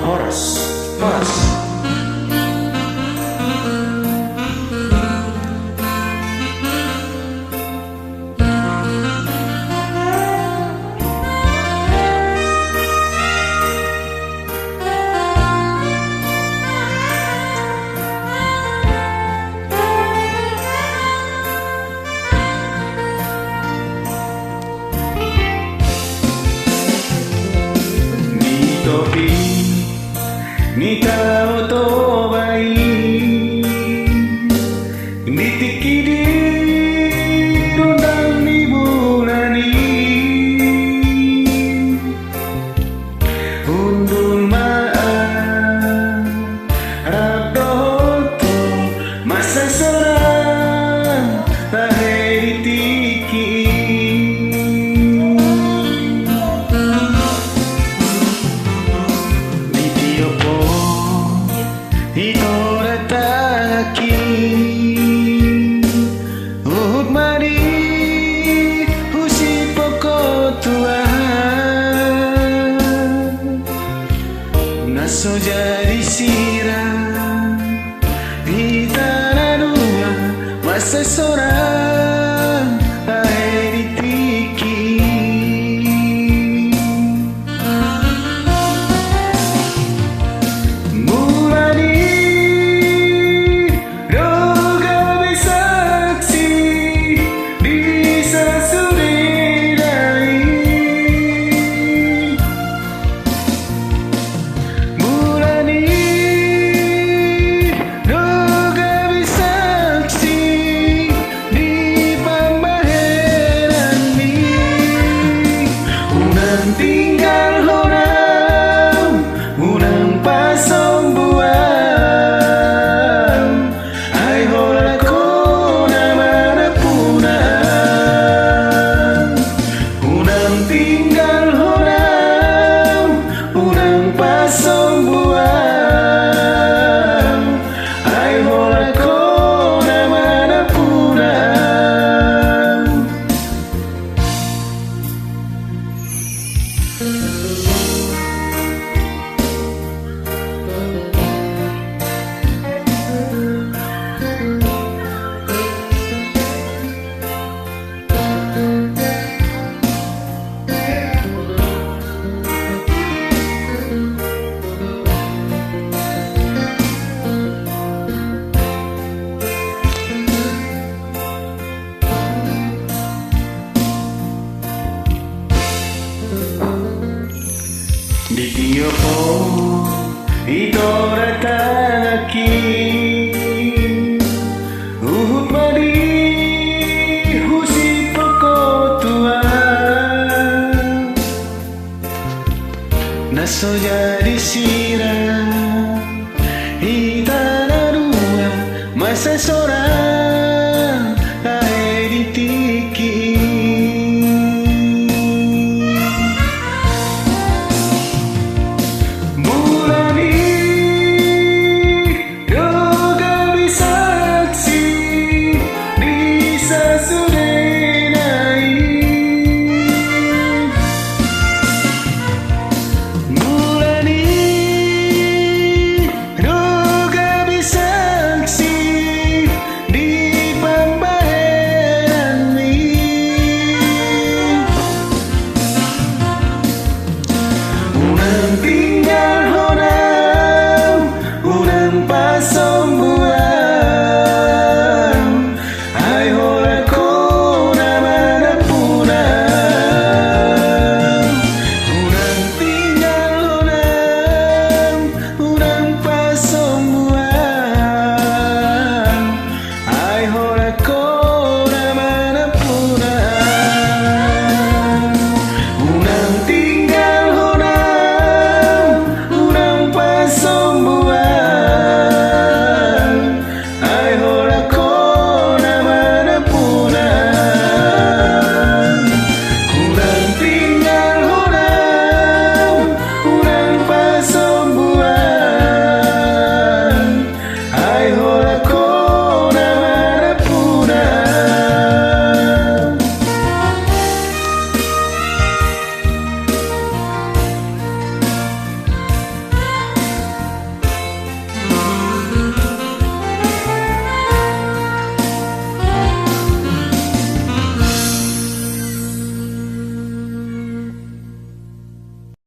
Horas, Horas. Ni tahu to bai ni tikidi dundang ni bulani undul maan radoto masa sorang taheri tiki Itorataki Uhud mari Husi pokok Tuhan Naso jadi sirah Di tanah dua Masa seorang Air tiki tinggal orang unang pasong buang ay hola ko naman apunan unang tinggal orang unang pasong buang ay hola ko naman apunan. Di tiopo itorataki Uhud mari husi pokok Tuhan Naso jadi si